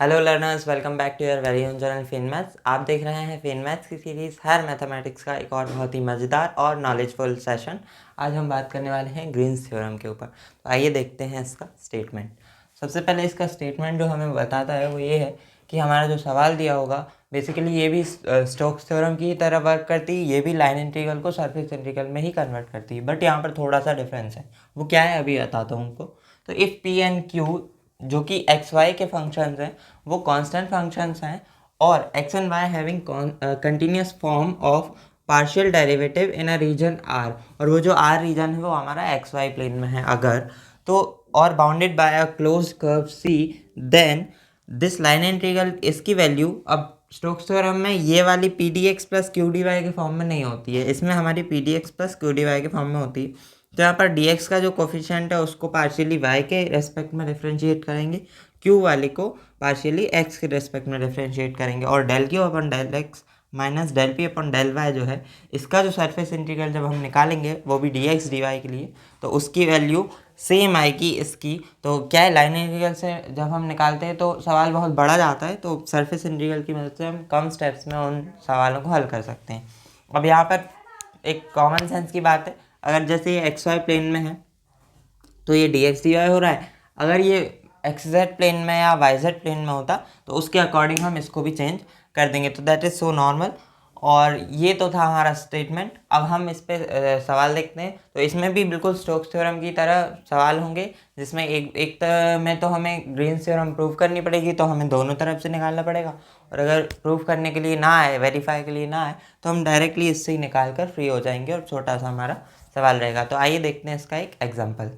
Hello learners, welcome back to your very own channel fin maths. आप देख रहे हैं फिन मैथ्स की सीरीज़ हर मैथमेटिक्स का एक और बहुत ही मज़ेदार और नॉलेजफुल सेशन। आज हम बात करने वाले हैं ग्रीन्स थ्योरम के ऊपर। तो आइए देखते हैं इसका स्टेटमेंट। सबसे पहले इसका स्टेटमेंट जो हमें बताता है वो ये है कि हमारा जो सवाल दिया होगा बेसिकली ये भी स्टोक्स थ्योरम की तरह वर्क करती है, ये भी लाइन इंटीग्रल को सरफेस इंटीग्रल में ही कन्वर्ट करती है, बट यहाँ पर थोड़ा सा डिफरेंस है। वो क्या है अभी बताता हूँ उनको। तो इफ़ पी एंड क्यू जो कि एक्स वाई के फंक्शंस हैं वो कांस्टेंट फंक्शंस हैं और x and y having continuous form of partial derivative in a region R, और वो जो आर रीजन है वो हमारा एक्स वाई प्लेन में है अगर, तो और bounded by a closed curve C, then this line integral इसकी वैल्यू अब स्टोक्स थ्योरम में ये वाली P d x plus Q d y के फॉर्म में नहीं होती है, इसमें हमारी P d x plus Q d y के फॉर्म में होती है। तो यहाँ पर डी एक्स का जो कोफिशिएंट है उसको पार्शियली वाई के रेस्पेक्ट में डिफ्रेंशिएट करेंगे, क्यू वाले को पार्शियली एक्स के रेस्पेक्ट में डिफ्रेंशिएट करेंगे, और del Q upon del x minus del P upon del y जो है इसका जो सरफेस इंटीग्रल जब हम निकालेंगे वो भी डी एक्स डी वाई के लिए, तो उसकी वैल्यू सेम आएगी इसकी। तो क्या है, लाइन इंटीग्रल से जब हम निकालते हैं तो सवाल बहुत बड़ा जाता है, तो सरफेस इंटीग्रल की मदद से हम कम स्टेप्स में उन सवालों को हल कर सकते हैं। अब यहाँ पर एक कॉमन सेंस की बात है, अगर जैसे ये एक्स वाई प्लेन में है तो ये डी एक्स डी वाई हो रहा है, अगर ये एक्स जेड प्लेन में या वाई जेड प्लेन में होता तो उसके अकॉर्डिंग हम इसको भी चेंज कर देंगे, तो दैट इज़ सो नॉर्मल। और ये तो था हमारा स्टेटमेंट। अब हम इस पे सवाल देखते हैं। तो इसमें भी बिल्कुल स्टोक्स थ्योरम की तरह सवाल होंगे, जिसमें में तो हमें ग्रीन्स थ्योरम प्रूव करनी पड़ेगी, तो हमें दोनों तरफ से निकालना पड़ेगा, और अगर प्रूव करने के लिए ना आए, वेरीफाई के लिए ना आए, तो हम डायरेक्टली इससे ही निकाल कर फ्री हो जाएंगे और छोटा सा हमारा सवाल रहेगा। तो आइए देखते हैं इसका एक एग्जाम्पल।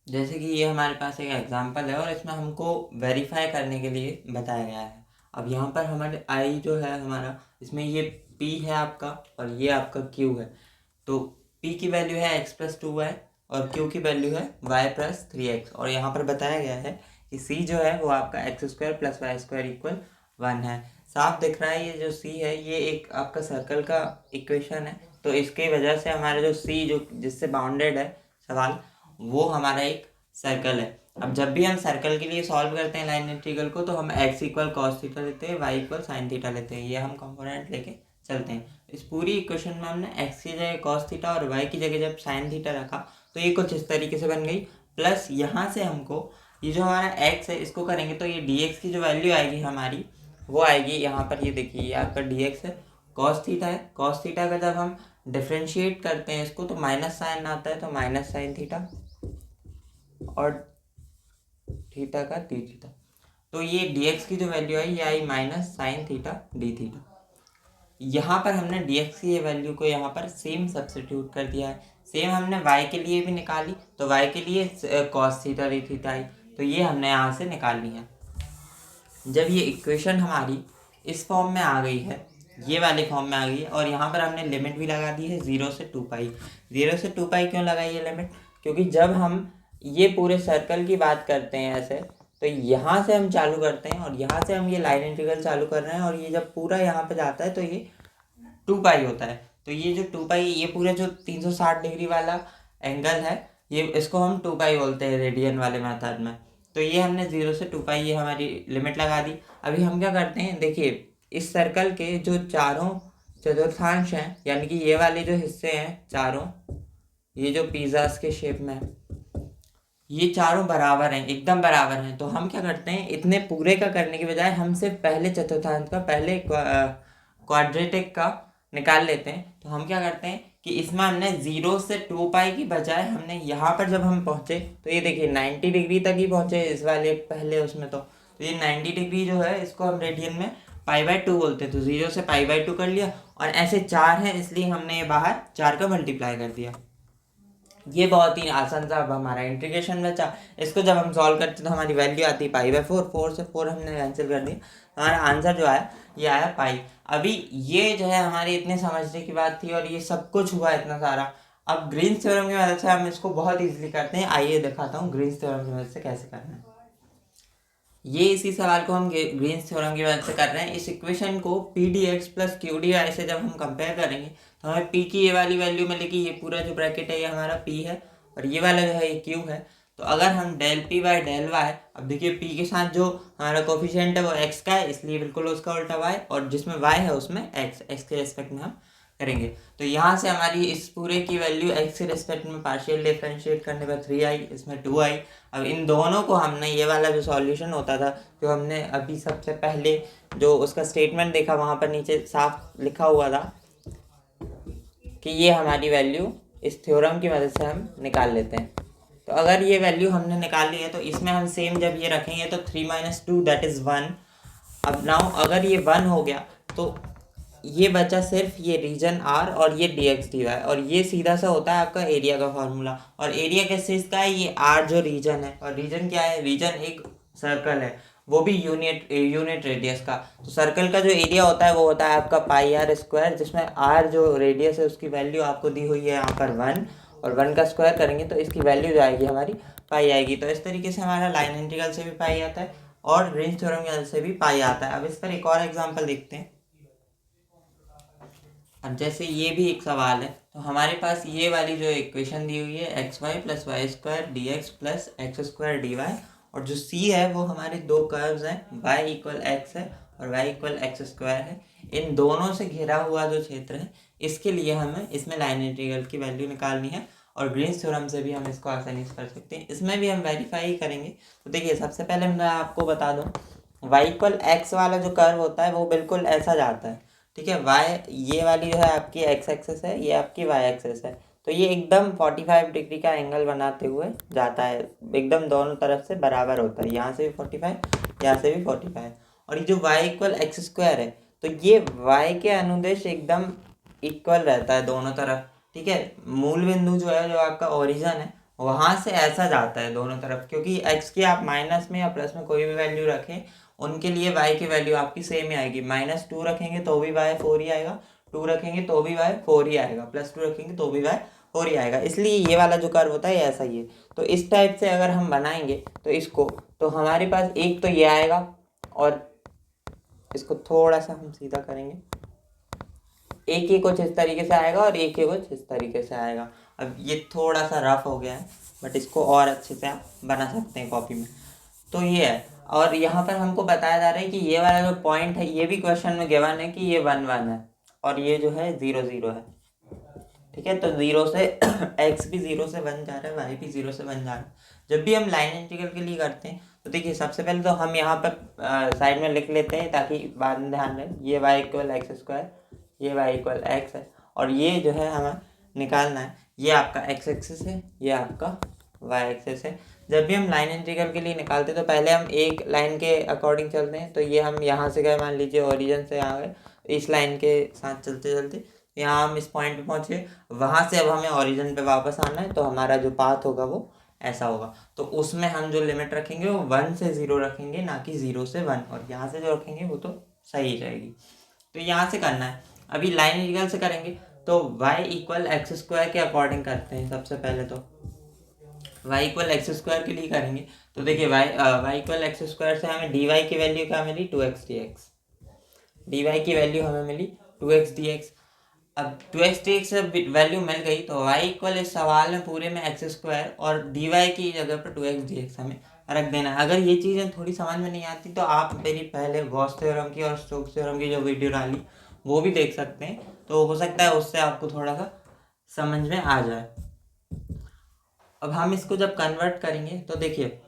जैसे कि ये हमारे पास एक एग्जांपल है और इसमें हमको वेरीफाई करने के लिए बताया गया है। अब यहाँ पर हमारे आई जो है हमारा, इसमें ये पी है आपका और ये आपका क्यू है। तो पी की वैल्यू है एक्स प्लस टू वाई और क्यू की वैल्यू है वाई प्लस थ्री एक्स, और यहाँ पर बताया गया है कि सी जो है वो आपका x square plus y square equal one है। साफ दिख रहा है ये जो सी है ये एक आपका सर्कल का इक्वेशन है, तो इसकी वजह से हमारा जो सी जो जिससे बाउंडेड है सवाल, वो हमारा एक सर्कल है। अब जब भी हम सर्कल के लिए सॉल्व करते हैं लाइन इंटीग्रल को, तो हम x इक्वल कॉस थीटा लेते हैं, y इक्वल साइन थीटा लेते हैं, ये हम कंपोनेंट लेके चलते हैं। इस पूरी इक्वेशन में हमने x की जगह कॉस थीटा और y की जगह जब साइन थीटा रखा तो ये कुछ इस तरीके से बन गई। प्लस यहाँ से हमको ये जो हमारा x है इसको करेंगे तो ये dx की जो वैल्यू आएगी हमारी वो आएगी यहाँ पर, ये देखिए ये आपका dx है, कॉस थीटा है, कॉस थीटा का जब हम डिफ्रेंशिएट करते हैं इसको तो माइनस साइन आता है, तो माइनस साइन थीटा और थीटा का डी थीटा, तो ये dx की जो वैल्यू आई ये आई minus sine theta d theta. यहाँ पर हमने dx की ये वैल्यू को यहाँ पर सेम सब्स्टिट्यूट कर दिया है। सेम हमने y के लिए भी निकाली, तो y के लिए कॉस थीटा डी थीटा आई, तो ये हमने यहाँ से निकाल ली है। जब ये इक्वेशन हमारी इस फॉर्म में आ गई है, ये वाले फॉर्म में आ गई है, और यहाँ पर हमने लिमिट भी लगा दी है 0 से 2 पाई। 0 से 2 पाई क्यों लगाई है लिमिट? क्योंकि जब हम ये पूरे सर्कल की बात करते हैं ऐसे, तो यहाँ से हम चालू करते हैं और यहाँ से हम ये लाइन इंटीग्रल चालू कर रहे हैं, और ये जब पूरा यहाँ पे जाता है तो ये 2 पाई होता है। तो ये जो 2 पाई, ये पूरे जो 360 डिग्री वाला एंगल है, ये इसको हम 2 पाई बोलते हैं रेडियन वाले मेथड में। तो ये हमने 0 से 2 पाई ये हमारी लिमिट लगा दी। अभी हम क्या करते हैं, देखिए इस सर्कल के जो चारों चतुर्थांश हैं, यानी कि ये वाले जो हिस्से हैं चारों, ये जो पिज़्ज़ास के शेप में है, ये चारों बराबर हैं, एकदम बराबर हैं। तो हम क्या करते हैं, इतने पूरे का करने की बजाय हम सिर्फ पहले चतुर्थांश का, पहले क्वाड्रेटिक का निकाल लेते हैं। तो हम क्या करते हैं कि इसमें हमने 0 से 2 पाई की बजाय हमने यहाँ पर जब हम पहुँचे तो ये देखिए 90 डिग्री तक ही पहुँचे इस वाले पहले उसमें। तो ये 90 डिग्री जो है इसको हम रेडियन में पाई/2 बोलते हैं, तो 0 से पाई/2 कर लिया, और ऐसे 4 है इसलिए हमने ये बाहर 4 का मल्टीप्लाई कर दिया। ये बहुत ही आसान सा अब हमारा इंटीग्रेशन बचा। इसको जब हम सॉल्व करते तो हमारी वैल्यू आती है पाई/4, 4 से 4 हमने कैंसिल कर दिया, हमारा आंसर जो आया ये आया पाई। अभी ये जो है हमारी इतने समझने की बात थी और ये सब कुछ हुआ इतना सारा। अब ग्रीन्स थ्योरम की मदद से हम इसको बहुत ईजिली करते हैं। आइए दिखाता हूँ ग्रीन्स थ्योरम की मदद से कैसे करना है। ये इसी सवाल को हम ग्रीन्स थ्योरम की मदद से कर रहे हैं। इस इक्वेशन को P d x plus Q d y से जब हम कंपेयर करेंगे तो हमें पी की ये वाली वैल्यू मिलेगी, ये पूरा जो ब्रैकेट है ये हमारा पी है और ये वाला जो है ये क्यू है। तो अगर हम del P by del y, अब देखिए पी के साथ जो हमारा कोफिशिएंट है वो एक्स का है, इसलिए बिल्कुल उसका उल्टा वाई, और जिसमें वाई है उसमें एक्स के रेस्पेक्ट में हम करेंगे। तो यहाँ से हमारी इस पूरे की वैल्यू एक्स के रिस्पेक्ट में पार्शियल डिफरेंशिएट करने पर 3 आई, इसमें 2 आई। अब इन दोनों को हमने ये वाला जो सॉल्यूशन होता था जो हमने अभी सबसे पहले जो उसका स्टेटमेंट देखा वहाँ पर नीचे साफ लिखा हुआ था कि ये हमारी वैल्यू इस थ्योरम की मदद से हम निकाल लेते हैं। तो अगर ये वैल्यू हमने निकाल ली है तो इसमें हम सेम जब ये रखेंगे तो 3 - 2 दैट इज़ 1। अब नाउ अगर ये 1 हो गया तो ये बचा सिर्फ ये रीजन आर और ये डी एक्स डी वाई, और ये सीधा सा होता है आपका एरिया का फॉर्मूला। और एरिया किस चीज़ का है? ये आर जो रीजन है, और रीजन क्या है? रीजन एक सर्कल है, वो भी यूनिट रेडियस का। तो सर्कल का जो एरिया होता है वो होता है आपका पाई आर स्क्वायर, जिसमें आर जो रेडियस है उसकी वैल्यू आपको दी हुई है यहाँ पर 1, और 1 का स्क्वायर करेंगे तो इसकी वैल्यू जो आएगी हमारी पाई आएगी। तो इस तरीके से हमारा लाइन इंटीग्रल से भी पाई आता है और ग्रीन्स थ्योरम की मदद से भी पाई आता है। अब इस पर एक और एग्जाम्पल देखते हैं। अब जैसे ये भी एक सवाल है, तो हमारे पास ये वाली जो इक्वेशन दी हुई है x y plus y square d x plus x square d y, और जो सी है वो हमारे दो कर्व्स हैं, वाई इक्वल एक्स है और वाई इक्वल एक्स स्क्वायर है। इन दोनों से घिरा हुआ जो क्षेत्र है इसके लिए हमें इसमें लाइन इंटीग्रल की वैल्यू निकालनी है, और ग्रीन्स थ्योरम से भी हम इसको आसानी से कर सकते हैं। इसमें भी हम वेरीफाई ही करेंगे। तो देखिए सबसे पहले मैं आपको बता दूँ, वाई इक्वल एक्स वाला जो कर्व होता है वो बिल्कुल ऐसा जाता है, ठीक है। वाई ये वाली जो है आपकी एक्स एक्सेस है, ये आपकी वाई एक्सेस है, तो ये एकदम 45 डिग्री का एंगल बनाते हुए जाता है, एकदम दोनों तरफ से बराबर होता है, यहाँ से भी 45, यहाँ से भी 45। और ये जो वाई इक्वल एक्स स्क्वायर है तो ये वाई के अनुदेश एकदम इक्वल रहता है दोनों तरफ, ठीक है। मूल बिंदु जो है, जो आपका ओरिजिन है, वहाँ से ऐसा जाता है दोनों तरफ, क्योंकि एक्स की आप माइनस में या प्लस में कोई भी वैल्यू रखें उनके लिए वाई की वैल्यू आपकी सेम ही आएगी। -2 रखेंगे तो भी वाई 4 ही आएगा, 2 रखेंगे तो भी वाई 4 ही आएगा, +2 रखेंगे तो भी वाई 4 ही आएगा। इसलिए ये वाला जो कर्व होता है ऐसा ही है। तो इस टाइप से अगर हम बनाएंगे तो इसको, तो हमारे पास एक तो ये आएगा, और इसको थोड़ा सा हम सीधा करेंगे, एक ही कुछ इस तरीके से आएगा और एक ही कुछ इस तरीके से आएगा। अब ये थोड़ा सा रफ हो गया है, बट इसको और अच्छे से आप बना सकते हैं कॉपी में। तो ये है, और यहाँ पर हमको बताया जा रहा है कि ये वाला जो पॉइंट है ये भी क्वेश्चन में गिवन है कि ये 1 1 है और ये जो है 0 0 है, ठीक है। तो 0 से x भी 0 से 1 जा रहा है, y भी 0 से 1 जा रहा है। जब भी हम लाइन इंटीग्रल के लिए करते हैं तो देखिए सबसे पहले तो हम यहाँ पर साइड में लिख लेते हैं ताकि बाद में ध्यान रहे। ये y इक्वल एक्स स्क्वायर, ये y इक्वल एक्स है, और ये जो है हमें निकालना है, ये आपका x एक्सिस है, ये आपका y एक्सिस है। जब भी हम लाइन इंटीग्रल के लिए निकालते हैं तो पहले हम एक लाइन के अकॉर्डिंग चलते हैं। तो ये हम यहाँ से गए, मान लीजिए ओरिजिन से यहाँ गए, इस लाइन के साथ चलते चलते यहाँ हम इस पॉइंट पे पहुँचे, वहाँ से अब हमें ओरिजिन पे वापस आना है, तो हमारा जो पाथ होगा वो ऐसा होगा। तो उसमें हम जो लिमिट रखेंगे वो 1 से 0 रखेंगे, ना कि 0 से 1, और यहाँ से जो रखेंगे वो तो सही रहेगी। तो यहाँ से करना है। अभी लाइन इंटीग्रल से करेंगे तो y इक्वल एक्स स्क्वायर के अकॉर्डिंग करते हैं। सबसे पहले तो y इक्वल एक्स स्क्वायर के लिए करेंगे। तो देखिए y इक्वल एक्स स्क्वायर से हमें dy की वैल्यू क्या मिली? 2x dx। dy की वैल्यू हमें मिली 2x dx। अब 2x dx से वैल्यू मिल गई तो y इक्वल इस सवाल में पूरे में एक्स स्क्वायर और dy की जगह पर 2x dx हमें रख देना है। अगर ये चीज़ें थोड़ी समझ में नहीं आती तो आप मेरी पहले गॉस थ्योरम की और स्टोक्स थ्योरम की जो वीडियो डाली वो भी देख सकते हैं, तो हो सकता है उससे आपको थोड़ा सा समझ में आ जाए। अब हम इसको जब कन्वर्ट करेंगे तो देखिए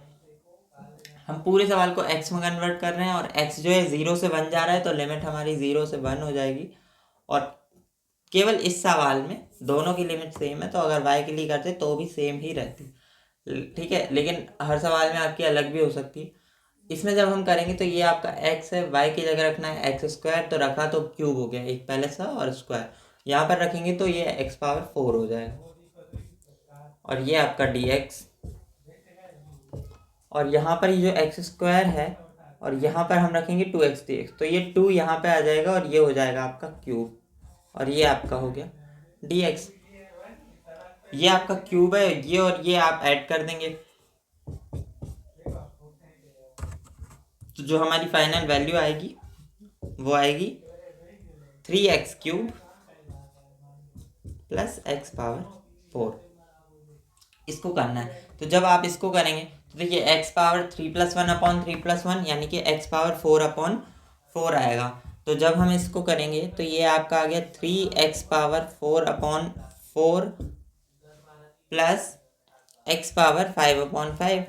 हम पूरे सवाल को x में कन्वर्ट कर रहे हैं, और x जो है 0 से 1 जा रहा है, तो लिमिट हमारी 0 से 1 हो जाएगी। और केवल इस सवाल में दोनों की लिमिट सेम है, तो अगर y के लिए करते तो भी सेम ही रहती, ठीक है। लेकिन हर सवाल में आपकी अलग भी हो सकती है। इसमें जब हम करेंगे तो ये आपका x है, y की जगह रखना है एक्स स्क्वायर, तो रखा तो क्यूब हो गया एक पहले सा, और स्क्वायर यहाँ पर रखेंगे तो ये x पावर 4 हो जाएगा, और ये आपका dx, और यहाँ पर ये जो एक्स स्क्वायर है और यहाँ पर हम रखेंगे 2x dx, तो ये 2 यहाँ पे आ जाएगा और ये हो जाएगा आपका क्यूब, और ये आपका हो गया dx। ये आपका क्यूब है, ये और ये आप ऐड कर देंगे, तो जो हमारी फाइनल वैल्यू आएगी वो आएगी 3x³ प्लस x पावर 4। इसको करना है। तो जब आप इसको करेंगे तो देखिए x पावर 3+1/3+1 यानी कि x पावर 4/4 आएगा। तो जब हम इसको करेंगे तो ये आपका आ गया 3x power 4/4 plus x power 5/5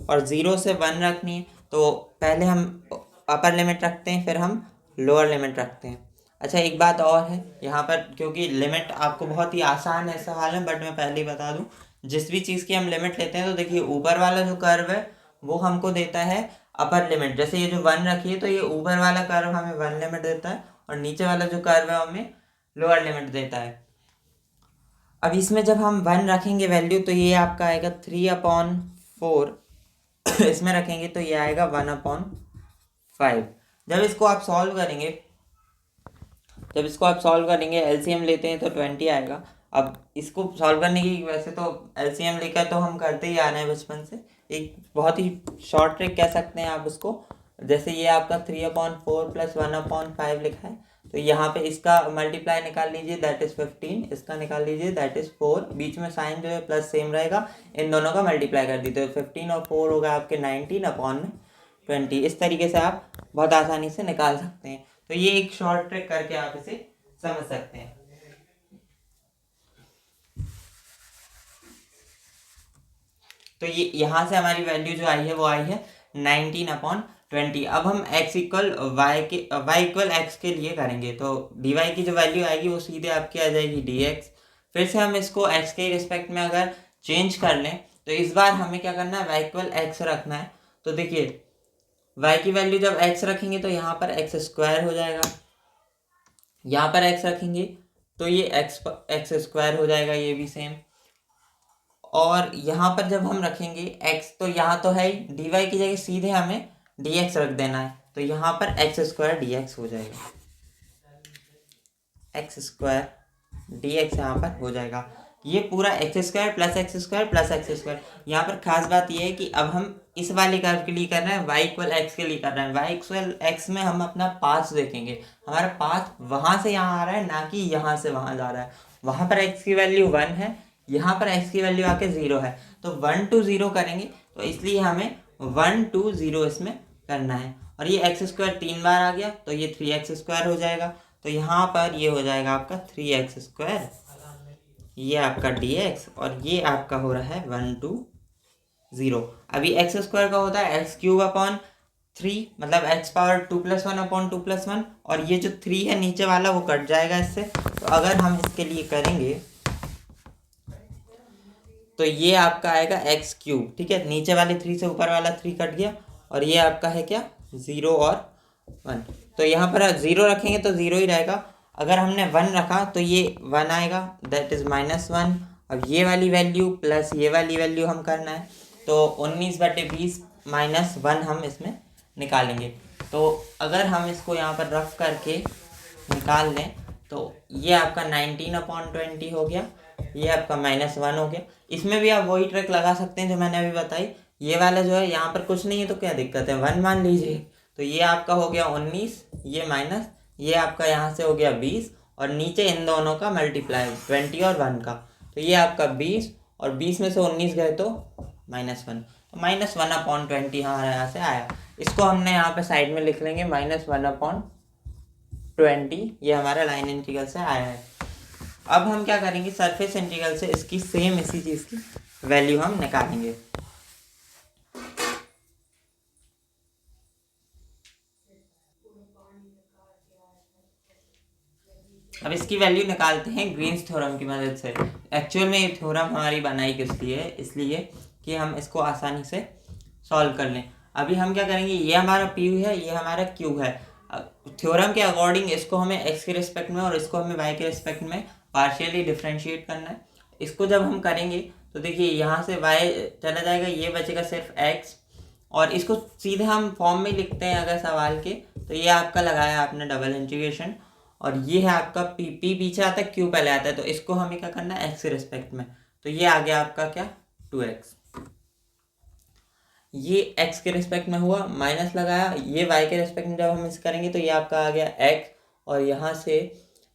और 0 से 1 रखनी है। तो पहले हम अपर लिमिट रखते हैं, फिर हम लोअर लिमिट रखते हैं। अच्छा, एक बात और है यहाँ पर, क्योंकि लिमिट आपको बहुत ही आसान है सवाल में, बट मैं पहले ही बता दूँ, जिस भी चीज़ की हम लिमिट लेते हैं तो देखिए ऊपर वाला जो कर्व है वो हमको देता है अपर लिमिट। जैसे ये जो 1 रखी है तो ये ऊपर वाला कर्व हमें 1 लिमिट देता है और नीचे वाला जो कर्व है हमें लोअर लिमिट देता है। अब इसमें जब हम 1 रखेंगे वैल्यू तो ये आपका आएगा 3/4, इसमें रखेंगे तो ये आएगा 1/5। जब इसको आप सॉल्व करेंगे एलसीएम लेते हैं तो 20 आएगा। अब इसको सॉल्व करने की, वैसे तो एलसीएम लेकर तो हम करते ही आ रहे हैं बचपन से, एक बहुत ही शॉर्ट ट्रिक कह सकते हैं आप उसको। जैसे ये आपका 3/4 प्लस 1/5 लिखा है, तो यहाँ पे इसका मल्टीप्लाई निकाल लीजिए, दैट इज 15। इसका निकाल लीजिए, दैट इज 4। बीच में साइन जो है प्लस सेम रहेगा, इन दोनों का मल्टीप्लाई कर दीजिए तो 15 और 4 होगा आपके 19/20। इस तरीके से आप बहुत आसानी से निकाल सकते हैं। तो ये एक शॉर्ट ट्रिक करके आप इसे समझ सकते हैं। तो ये यहाँ से हमारी वैल्यू जो आई है वो आई है 19/20। अब हम x equal y equal x के लिए करेंगे तो dy की जो वैल्यू आएगी वो सीधे आपकी आ जाएगी dx। फिर से हम इसको x के रिस्पेक्ट में अगर चेंज कर लें तो इस बार हमें क्या करना है, y इक्वल x रखना है। तो देखिए y की वैल्यू जब x रखेंगे तो यहाँ पर x² हो जाएगा, यहाँ पर x रखेंगे तो ये x² हो जाएगा, ये भी सेम। और यहाँ पर जब हम रखेंगे x तो यहाँ तो है ही, dy की जगह सीधे हमें dx रख देना है, तो यहाँ पर x² dx हो जाएगा, x² dx यहाँ पर हो जाएगा। ये पूरा x² plus x² plus x²। यहाँ पर खास बात ये है कि अब हम इस वाले कर्व के लिए कर रहे हैं, y इक्वल x के लिए कर रहे हैं। y इक्वल x में हम अपना पाथ देखेंगे, हमारा पाथ वहाँ से यहाँ आ रहा है, ना कि यहाँ से वहाँ जा रहा है। वहाँ पर x की वैल्यू 1 है, यहाँ पर x की वैल्यू आके 0 है, तो 1 to 0 करेंगे, तो इसलिए हमें 1 to 0 इसमें करना है। और ये x² 3 बार आ गया तो ये 3x² हो जाएगा, तो यहाँ पर ये हो जाएगा आपका 3x², ये आपका dx, और ये आपका हो रहा है 1 to 0। अभी x² का होता है x³ मतलब x पावर 2+1/2+1, और ये जो 3 है नीचे वाला वो कट जाएगा इससे। तो अगर हम इसके लिए करेंगे तो ये आपका आएगा x³, ठीक है। नीचे वाले 3 से ऊपर वाला 3 कट गया, और ये आपका है क्या, 0 और 1। तो यहाँ पर 0 रखेंगे तो 0 ही रहेगा, अगर हमने 1 रखा तो ये 1 आएगा, दैट इज -1। अब ये वाली वैल्यू प्लस ये वाली वैल्यू हम करना है, तो 19/20 -1 हम इसमें निकालेंगे। तो अगर हम इसको यहाँ पर रफ करके निकाल लें तो ये आपका 19/20 हो गया, ये आपका -1 हो गया। इसमें भी आप वही ट्रिक लगा सकते हैं जो मैंने अभी बताई। ये वाला जो है यहाँ पर कुछ नहीं है तो क्या दिक्कत है, 1 मान लीजिए, तो ये आपका हो गया 19, ये माइनस, ये आपका यहाँ से हो गया 20, और नीचे इन दोनों का मल्टीप्लाई 20 और 1 का, तो ये आपका 20, और 20 में से 19 गए तो -1, तो -1/20 यहाँ से आया। इसको हमने यहाँ पे साइड में लिख लेंगे, -1/20, ये हमारा लाइन इंटीग्रल से आया है। अब हम क्या करेंगे, सरफेस इंटीग्रल से इसकी सेम इसी चीज़ की वैल्यू हम निकालेंगे। अब इसकी वैल्यू निकालते हैं ग्रीन्स थ्योरम की मदद से। एक्चुअल में ये थ्योरम हमारी बनाई किस लिए है, इसलिए कि हम इसको आसानी से सॉल्व कर लें। अभी हम क्या करेंगे, ये हमारा P है, ये हमारा Q है। थ्योरम के अकॉर्डिंग इसको हमें x के रिस्पेक्ट में और इसको हमें y के रिस्पेक्ट में पार्शियली डिफ्रेंशिएट करना है। इसको जब हम करेंगे तो देखिए यहाँ से y चला जाएगा, ये बचेगा सिर्फ x, और इसको सीधे हम फॉर्म में लिखते हैं अगर सवाल के, तो ये आपका लगाया आपने डबल इंटीग्रेशन, और ये है आपका p पीछे आता है, q पहले आता है, तो इसको हमें क्या करना है x के रिस्पेक्ट में, तो ये आ गया आपका क्या 2x। ये x के रिस्पेक्ट में हुआ, माइनस लगाया, ये y के रिस्पेक्ट में जब हम इसे करेंगे तो ये आपका आ गया x, और यहाँ से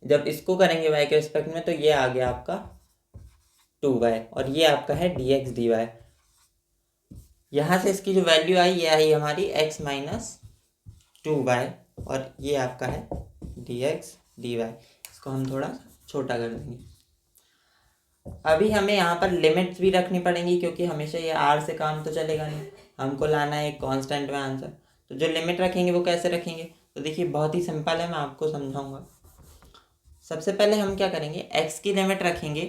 जब इसको करेंगे y के रिस्पेक्ट में तो ये आ गया आपका 2y, और ये आपका है dx dy। यहाँ से इसकी जो वैल्यू आई ये आई हमारी x माइनस 2y, और ये आपका है dx dy। इसको हम थोड़ा छोटा कर देंगे। अभी हमें यहाँ पर लिमिट्स भी रखनी पड़ेंगी, क्योंकि हमेशा ये r से काम तो चलेगा नहीं, हमको लाना है एक कांस्टेंट में आंसर। तो जो लिमिट रखेंगे वो कैसे रखेंगे, तो देखिए बहुत ही सिंपल है, मैं आपको समझाऊंगा। सबसे पहले हम क्या करेंगे, x की लिमिट रखेंगे।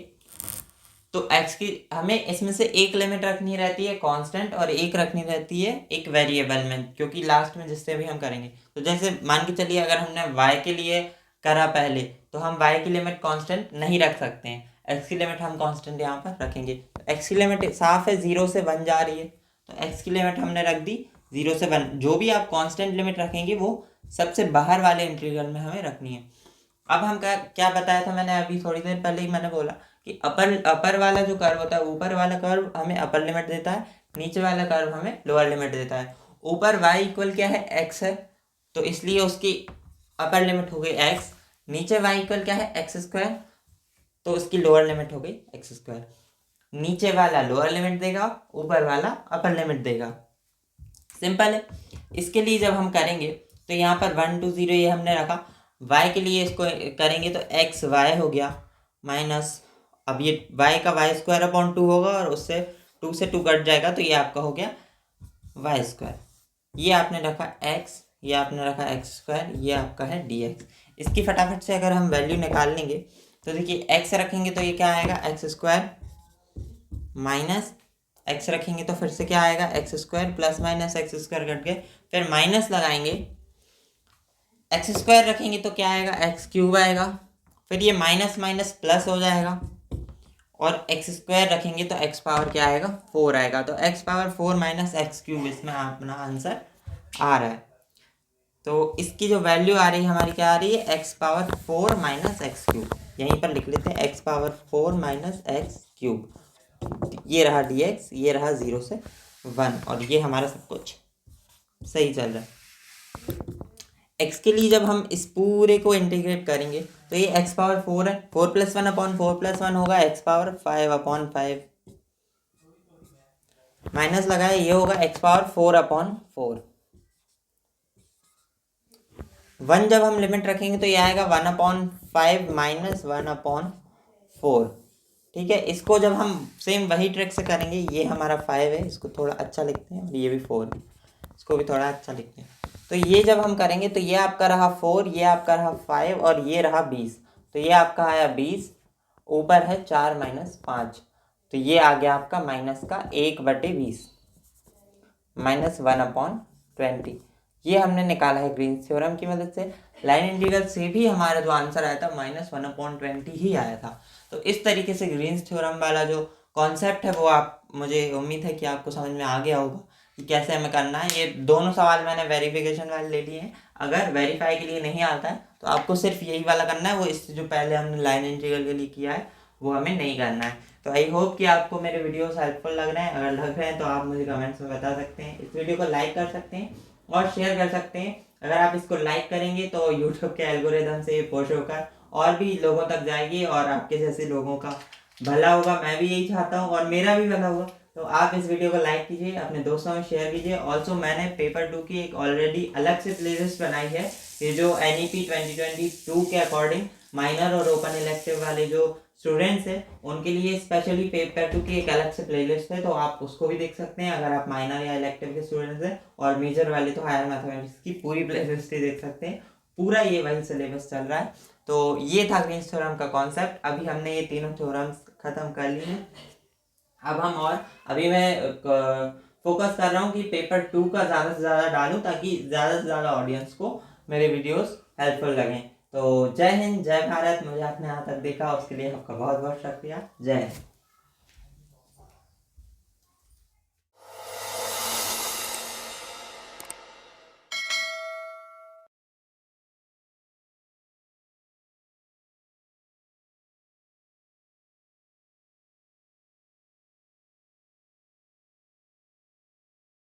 तो x की हमें इसमें से एक लिमिट रखनी रहती है कांस्टेंट, और एक रखनी रहती है एक वेरिएबल में, क्योंकि लास्ट में जिससे भी हम करेंगे। तो जैसे मान के चलिए अगर हमने y के लिए करा पहले, तो हम y की लिमिट कांस्टेंट नहीं रख सकते हैं, x की लिमिट हम कांस्टेंट यहाँ पर रखेंगे। तो x की लिमिट साफ है 0 से 1 जा रही है, तो x की लिमिट हमने रख दी 0 से 1। जो भी आप कांस्टेंट लिमिट रखेंगे वो सबसे बाहर वाले इंटीग्रल में हमें रखनी है। अब हम क्या बताया था मैंने अभी थोड़ी देर पहले ही मैंने बोला कि अपर वाला जो कर्व होता है, ऊपर वाला कर्व हमें अपर लिमिट देता है, नीचे वाला कर्व हमें लोअर लिमिट देता है। ऊपर y इक्वल क्या है, x है, तो इसलिए उसकी अपर लिमिट हो गई x। नीचे y इक्वल क्या है, x स्क्वायर, तो उसकी लोअर लिमिट हो गई x स्क्वायर। नीचे वाला लोअर लिमिट देगा, ऊपर वाला अपर लिमिट देगा। सिंपल है। इसके लिए जब हम करेंगे तो यहाँ पर 1 2 0 ये हमने रखा। y के लिए इसको करेंगे तो एक्स वाई हो गया माइनस, अब ये y का वाई स्क्वायर अपॉन 2 होगा, और उससे 2 से 2 कट जाएगा, तो ये आपका हो गया वाई स्क्वायर। ये आपने रखा x, ये आपने रखा एक्स स्क्वायर, ये आपका है dx। इसकी फटाफट से अगर हम वैल्यू निकाल लेंगे तो देखिए x रखेंगे तो ये क्या आएगा, एक्स स्क्वायर माइनस x रखेंगे तो फिर से क्या आएगा, x square plus minus x square cut गए, फिर माइनस लगाएंगे, एक्स स्क्वायर रखेंगे तो क्या आएगा, एक्स क्यूब आएगा, फिर ये माइनस माइनस प्लस हो जाएगा, और एक्स स्क्वायर रखेंगे तो एक्स पावर क्या आएगा, 4 आएगा। तो x power 4 minus x cube इसमें अपना आंसर आ रहा है। तो इसकी जो वैल्यू आ रही है हमारी क्या आ रही है, x power 4 minus x cube. यहीं पर लिख लेते हैं x power 4 minus x cube. ये रहा dx, ये रहा 0 से 1, और ये हमारा सब कुछ सही चल रहा है। x के लिए जब हम इस पूरे को इंटीग्रेट करेंगे तो ये x पावर 4 है, 4 + 1 अपॉन 4 + 1 होगा x पावर 5 अपॉन 5, माइनस लगाए ये होगा x पावर 4 अपॉन 4। 1 जब हम लिमिट रखेंगे तो ये आएगा 1/5 माइनस 1/4। ठीक है, इसको जब हम सेम वही ट्रिक से करेंगे, ये हमारा 5 है, इसको थोड़ा अच्छा लिखते हैं, और ये भी 4 है, इसको भी थोड़ा अच्छा लिखते हैं। तो ये जब हम करेंगे तो ये आपका रहा 4, ये आपका रहा 5, और ये रहा 20। तो ये आपका आया 20, ऊपर है 4 माइनस 5, तो ये आ गया आपका माइनस का 1/20 माइनस 1/20। ये हमने निकाला है ग्रीन्स थ्योरम की मदद से। लाइन इंटीग्रल से भी हमारा जो आंसर आया था -1/20 ही आया था। तो इस तरीके से ग्रीन्स थ्योरम वाला जो कॉन्सेप्ट है वो आप, मुझे उम्मीद है कि आपको समझ में आ गया होगा कि कैसे हमें करना है। ये दोनों सवाल मैंने वेरिफिकेशन वाले ले लिए हैं। अगर वेरीफाई के लिए नहीं आता है तो आपको सिर्फ यही वाला करना है, वो इससे जो पहले हमने लाइन इंटीग्रल के लिए किया है वो हमें नहीं करना है। तो आई होप कि आपको मेरे वीडियोस हेल्पफुल लग रहे हैं। अगर लग रहे हैं तो आप मुझे कमेंट्स में बता सकते हैं। इस वीडियो को लाइक कर सकते हैं और शेयर कर सकते हैं। अगर आप इसको लाइक करेंगे तो यूट्यूब के एल्गोरिदम से पुश होकर और भी लोगों तक जाएगी और आपके जैसे लोगों का भला होगा। मैं भी यही चाहता हूँ और मेरा भी भला होगा। तो आप इस वीडियो को लाइक कीजिए, अपने दोस्तों में शेयर कीजिए। ऑल्सो मैंने पेपर 2 की एक ऑलरेडी अलग से प्लेलिस्ट बनाई है। ये जो NEP 2022 के अकॉर्डिंग माइनर और ओपन इलेक्टिव वाले जो स्टूडेंट्स हैं उनके लिए स्पेशली पेपर 2 की एक अलग से प्लेलिस्ट है, तो आप उसको भी देख सकते हैं अगर आप माइनर या इलेक्टिव के स्टूडेंट्स हैं। और मेजर वाले तो हायर मैथमेटिक्स की पूरी प्लेलिस्ट ही देख सकते हैं। पूरा ये वही सिलेबस चल रहा है। तो ये था ग्रीन्स थ्योरम का कॉन्सेप्ट। अभी हमने ये तीनों थ्योरम्स खत्म कर लिए हैं। अब हम अभी मैं फोकस कर रहा हूँ कि पेपर 2 का ज़्यादा से ज़्यादा डालूँ ताकि ज़्यादा से ज़्यादा ऑडियंस को मेरे वीडियोस हेल्पफुल लगें। तो जय हिंद, जय भारत। मुझे आपने यहाँ तक देखा उसके लिए आपका बहुत बहुत शुक्रिया। जय हिंद।